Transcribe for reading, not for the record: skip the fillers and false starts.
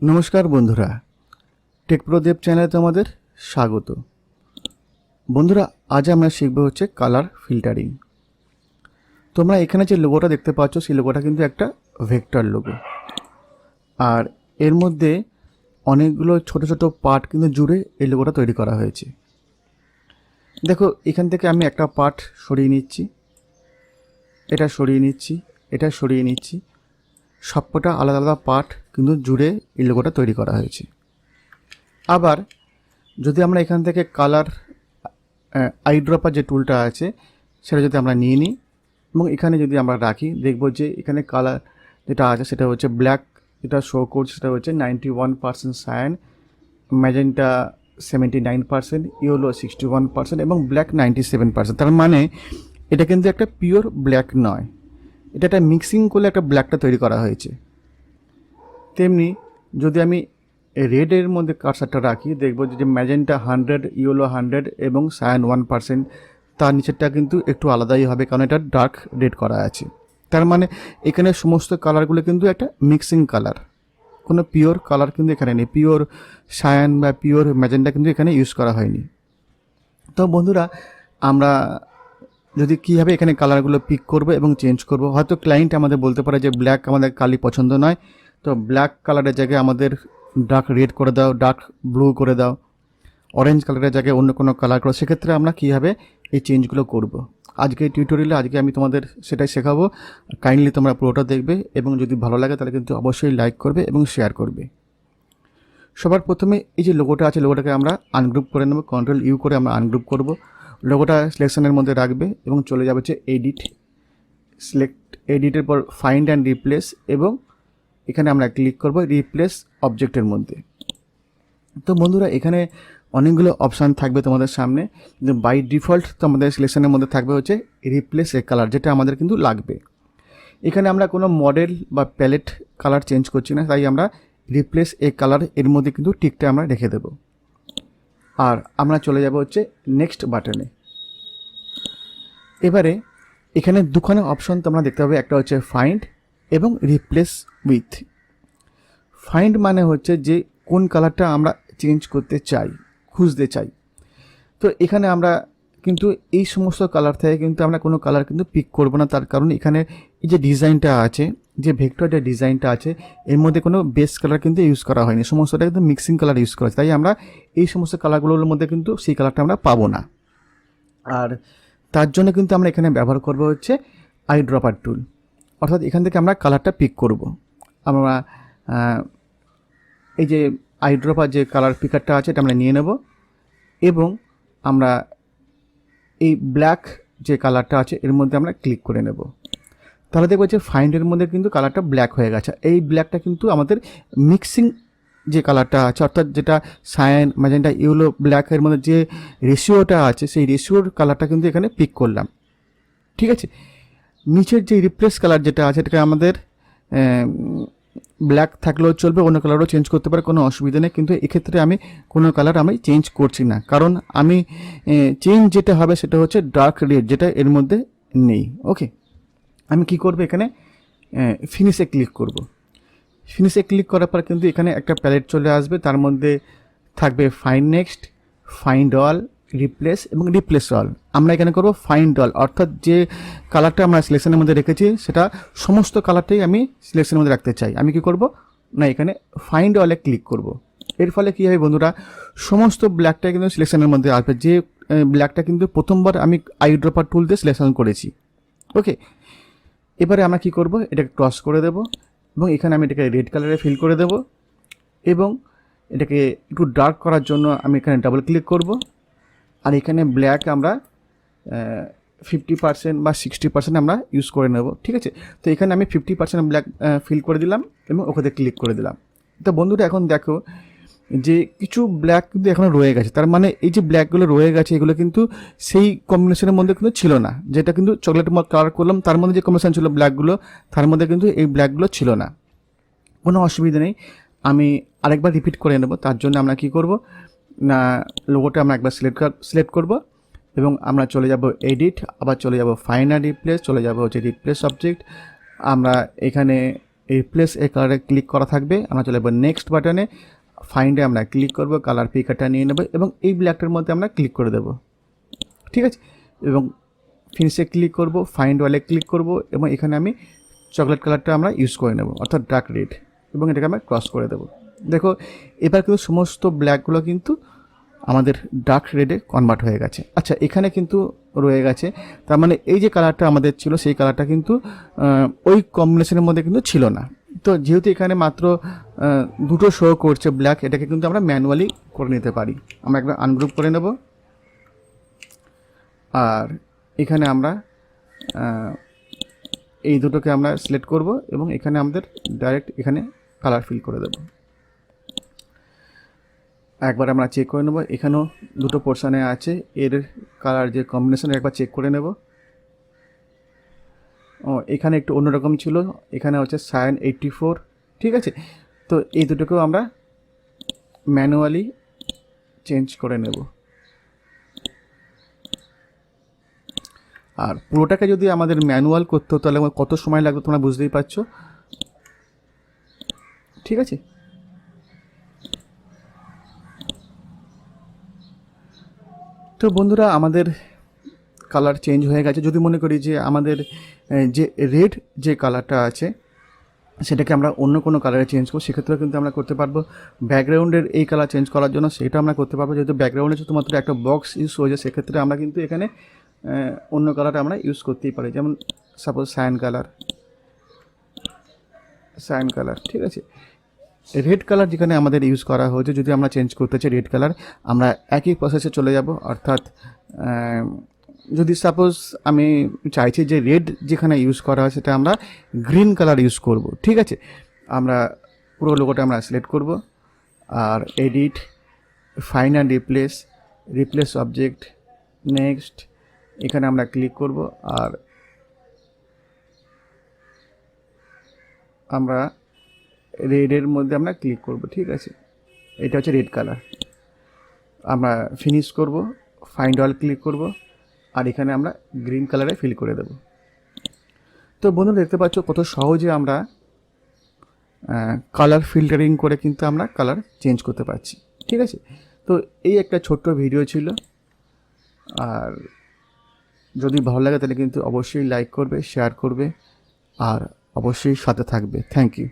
नमस्कार बंधुरा टेकप्रो देव चैनल तुम्हादेर स्वागत। बंधुरा आज आमरा शिखबो होच्छे कलर फिल्टारिंग। तोमरा एखाने जे लोगोटा देखते पाচ্ছ सेई लोगोटा किन्तु एकटा वेक्टर लोगो और एर मध्य अनेकगुलो छोटो छोटो पार्ट किन्तु जुड़े एई लोगोटा तैरी करा हयेछे। देखो एखान थेके आमि एकटा पार्ट सरिये निচ্ছি, एटा सरिये निচ্ছি, एटा सरिये निচ্ছি, सबकटा आलादा आलादा पार्ट किन्तु जुड़े এই লোগোটা তৈরি করা হয়েছে। আবার যদি আমরা এখান থেকে কালার আইড্রপার যে টুলটা আছে সেটা যদি আমরা নিয়ে নিই এবং এখানে যদি আমরা রাখি দেখব যে এখানে কালার যেটা আছে সেটা হচ্ছে ব্ল্যাক, যেটা শো করছে সেটা হচ্ছে 91% সায়ান, ম্যাজেন্টা 79%, ইয়েলো 61% এবং ব্ল্যাক 97%। তার মানে এটা কিন্তু একটা পিওর ব্ল্যাক নয়, এটা একটা মিক্সিং করলে একটা ব্ল্যাকটা তৈরি করা হয়েছে। তেমনি যদি আমি রেডের মধ্যে কার্সারটা রাখি দেখব যে ম্যাজেন্টা 100, ইয়েলো 100 এবং সায়ান 1%, তার নিচেরটা কিন্তু একটু আলাদাই হবে কারণ এটা ডার্ক রেড করা আছে। তার মানে এখানে সমস্ত কালারগুলো কিন্তু একটা মিক্সিং কালার, কোনো পিওর কালার কিন্তু এখানে নেই, পিওর সায়ান বা পিওর ম্যাজেন্টা কিন্তু এখানে ইউজ করা হয়নি। তো বন্ধুরা আমরা যদি কীভাবে এখানে কালারগুলো পিক করব এবং চেঞ্জ করব, হয়তো ক্লায়েন্ট আমাদের বলতে পারে যে ব্ল্যাক আমাদের কালি পছন্দ নয়, তো ব্ল্যাক কালারের জায়গায় আমাদের ডার্ক রেড করে দাও, ডার্ক ব্লু করে দাও, অরেঞ্জ কালারের জায়গায় অন্য কোনো কালার করো। সেক্ষেত্রে আমরা কীভাবে এই চেঞ্জগুলো করব আজকে টিউটোরিয়ালে আজকে আমি তোমাদের সেটাই শেখাবো। কাইন্ডলি তোমরা পুরোটা দেখবে এবং যদি ভালো লাগে তাহলে কিন্তু অবশ্যই লাইক করবে এবং শেয়ার করবে। সবার প্রথমে এই যে লোগোটা আছে লোগোটাকে আমরা আনগ্রুপ করে নেব, কন্ট্রোল ইউ করে আমরা আনগ্রুপ করব। লোগোটা সিলেকশনের মধ্যে রাখবে এবং চলে যাবে হচ্ছে এডিট, সিলেক্ট এডিটের পর ফাইন্ড অ্যান্ড রিপ্লেস এবং এখানে আমরা ক্লিক করব রিপ্লেস অবজেক্টের মধ্যে। তো বন্ধুরা এখানে অনেকগুলো অপশান থাকবে তোমাদের সামনে, কিন্তু বাই ডিফল্ট তোমাদের সিলেকশনের মধ্যে থাকবে হচ্ছে রিপ্লেস এ কালার, যেটা আমাদের কিন্তু লাগবে। এখানে আমরা কোনো মডেল বা প্যালেট কালার চেঞ্জ করছি না, তাই আমরা রিপ্লেস এ কালার এর মধ্যে কিন্তু টিকটা আমরা রেখে দেব। আর আমরা চলে যাব হচ্ছে নেক্সট বাটনে। এবারে এখানে দুখানে অপশন তোমরা দেখতে পাবে, একটা হচ্ছে ফাইন্ড এবং রিপ্লেস উইথ। ফাইন্ড মানে হচ্ছে যে কোন কালারটা আমরা চেঞ্জ করতে চাই, খুঁজতে চাই। তো এখানে আমরা কিন্তু এই সমস্ত কালার থেকে কিন্তু আমরা কোনো কালার কিন্তু পিক করব না, তার কারণ এখানে এই যে ডিজাইনটা আছে, যে ভেক্টর যে ডিজাইনটা আছে এর মধ্যে কোনো বেস কালার কিন্তু ইউজ করা হয়নি, সমস্তটা কিন্তু মিক্সিং কালার ইউজ করা আছে। তাই আমরা এই সমস্ত কালারগুলোর মধ্যে কিন্তু সেই কালারটা আমরা পাবো না। আর তার জন্য কিন্তু আমরা এখানে ব্যবহার করব হচ্ছে আইড্রপার টুল, অর্থাৎ এখান থেকে আমরা কালারটা পিক করব। আমরা এই যে আইড্রপার যে কালার পিকারটা আছে এটা আমরা নিয়ে নেব এবং আমরা এই ব্ল্যাক যে কালারটা আছে এর মধ্যে আমরা ক্লিক করে নেব। তাহলে দেখবো যে ফাইন্ডের মধ্যে কিন্তু কালারটা ব্ল্যাক হয়ে গেছে। এই ব্ল্যাকটা কিন্তু আমাদের মিক্সিং যে কালারটা আছে, অর্থাৎ যেটা সায়ান ম্যাজেন্টা ইয়েলো ব্ল্যাকের মধ্যে যে রেশিওটা আছে সেই রেশিওর কালারটা কিন্তু এখানে পিক করলাম। ঠিক আছে, নিচের যে রিপ্লেস কালার যেটা আছে এটাকে আমাদের ব্ল্যাক থাকলেও চলবে, অন্য কালারও চেঞ্জ করতে পারে, কোনো অসুবিধা নেই। কিন্তু এক্ষেত্রে আমি কোনো কালার আমি চেঞ্জ করছি না, কারণ আমি চেঞ্জ যেটা হবে সেটা হচ্ছে ডার্ক রেড, যেটা এর মধ্যে নেই। ওকে, আমি কি করব এখানে ফিনিশে ক্লিক করব। ফিনিশে ক্লিক করার পর কিন্তু এখানে একটা প্যালেট চলে আসবে, তার মধ্যে থাকবে find next, find all, replace এবং রিপ্লেস অল। আমরা এখানে করব ফাইন্ড অল, অর্থাৎ যে কালারটা আমরা সিলেকশনের মধ্যে রেখেছি সেটা সমস্ত কালারটাই আমি সিলেকশনের মধ্যে রাখতে চাই। আমি কি করব না এখানে ফাইন্ড অলে ক্লিক করব। এর ফলে কী হবে বন্ধুরা, সমস্ত ব্ল্যাকটা কিন্তু সিলেকশনের মধ্যে আসবে, যে ব্ল্যাকটা কিন্তু প্রথমবার আমি আইড্রপার টুল দিয়ে সিলেকশন করেছি। ওকে, এবারে আমরা কি করব, এটাকে ক্রস করে দেব এবং এখানে আমি এটাকে রেড কালারে ফিল করে দেব এবং এটাকে একটু ডার্ক করার জন্য আমি এখানে ডাবল ক্লিক করব। আর এখানে ব্ল্যাক আমরা 50% বা 60% আমরা ইউজ করে নেব। ঠিক আছে, তো এখানে আমি 50% ব্ল্যাক ফিল করে দিলাম এবং ওখানে ক্লিক করে দিলাম। তো বন্ধুরা এখন দেখো যে কিছু ব্ল্যাক কিন্তু এখনও রয়ে গেছে, তার মানে এই যে ব্ল্যাকগুলো রয়ে গেছে এগুলো কিন্তু সেই কম্বিনেশনের মধ্যে কিন্তু ছিল না, যেটা কিন্তু চকলেট কালার করলাম তার মধ্যে যে কম্বিনেশন ছিল ব্ল্যাকগুলো, তার মধ্যে কিন্তু এই ব্ল্যাকগুলো ছিল না। কোনো অসুবিধা নেই, আমি আরেকবার রিপিট করে নেব। তার জন্য আমরা কি করব না লোগোটা আমরা একবার সিলেক্ট করব এবং আমরা চলে যাব এডিট, আবার চলে যাব ফাইন্ড অ্যান্ড রিপ্লেস, চলে যাব হচ্ছে রিপ্লেস অবজেক্ট। আমরা এখানে রিপ্লেস এই কালারে ক্লিক করা থাকবে। আমরা চলে যাবো নেক্সট বাটনে, ফাইন্ডে আমরা ক্লিক করব, কালার পিকারটা নিয়ে নেব এবং এই ব্ল্যাকটার মধ্যে আমরা ক্লিক করে দেব, ঠিক আছে। এবং ফিনিশে ক্লিক করব, ফাইন্ড ওয়ালে ক্লিক করব এবং এখানে আমি চকলেট কালারটা আমরা ইউজ করে নেব, অর্থাৎ ডার্ক রেড, এবং এটাকে আমরা ক্রস করে দেব। দেখো এবার কিন্তু সমস্ত ব্ল্যাকগুলো কিন্তু আমাদের ডার্ক রেডে কনভার্ট হয়ে গেছে। আচ্ছা, এখানে কিন্তু রয়ে গেছে, তার মানে এই যে কালারটা আমাদের ছিল সেই কালারটা কিন্তু ওই কম্বিনেশনের মধ্যে কিন্তু ছিল না। তো যেহেতু এখানে মাত্র দুটো শো করছে ব্ল্যাক, এটাকে কিন্তু আমরা ম্যানুয়ালি করে নিতে পারি। আমরা একবার আনগ্রুপ করে নেব, আর এখানে আমরা এই দুটোকে আমরা সিলেক্ট করব এবং এখানে আমাদের ডাইরেক্ট এখানে কালার ফিল করে দেব। একবার আমরা চেক করে নেব, এখানেও দুটো পোর্শনে আছে, এর কালার যে কম্বিনেশন একবার চেক করে নেব। এখানে একটু অন্যরকম ছিল, এখানে হচ্ছে সায়ান 84, ঠিক আছে। তো এই দুটোকেও আমরা ম্যানুয়ালি চেঞ্জ করে নেব। আর পুরোটাকে যদি আমাদের ম্যানুয়াল করতে হতো তাহলে কত সময় লাগবে তোমরা বুঝতেই পারছো, ঠিক আছে। তো বন্ধুরা, আমাদের কালার চেঞ্জ হয়ে গেছে। যদি মনে করি যে আমাদের যে রেড যে কালারটা আছে সেটাকে আমরা অন্য কোনো কালারে চেঞ্জ করব, সেক্ষেত্রেও কিন্তু আমরা করতে পারবো। ব্যাকগ্রাউন্ডের এই কালার চেঞ্জ করার জন্য সেটা আমরা করতে পারবো। যেহেতু ব্যাকগ্রাউন্ডে শুধুমাত্র একটা বক্স ইউজ হয়েছে, সেক্ষেত্রে আমরা কিন্তু এখানে অন্য কালারটা আমরা ইউজ করতেই পারি, যেমন সাপোজ সায়ান কালার, ঠিক আছে। রেড কালার যেখানে আমাদের ইউজ করা হয়েছে, যদি আমরা চেঞ্জ করতে চাই রেড কালার, আমরা একই প্রসেসে চলে যাব। অর্থাৎ যদি সাপোজ আমি চাইছি যে রেড যেখানে ইউজ করা হয় সেটা আমরা গ্রিন কালার ইউজ করব, ঠিক আছে। আমরা পুরো লোগোটা আমরা সিলেক্ট করব, আর edit, find and replace object, next, এখানে আমরা ক্লিক করব, আর আমরা রেডের মধ্যে আমরা ক্লিক করব, ঠিক আছে। এটা হচ্ছে রেড কালার। আমরা ফিনিশ করব, ফাইন্ড অল ক্লিক করব, আর এখানে আমরা গ্রিন কালারে ফিল করে দেব। তো বন্ধুরা, দেখতে পাচ্ছ কত সহজে আমরা কালার ফিল্টারিং করে কিন্তু আমরা কালার চেঞ্জ করতে পারছি, ঠিক আছে। তো এই একটা ছোট্ট ভিডিও ছিল, আর যদি ভালো লাগে তাহলে কিন্তু অবশ্যই লাইক করবে, শেয়ার করবে, আর অবশ্যই সাথে থাকবে। Thank you.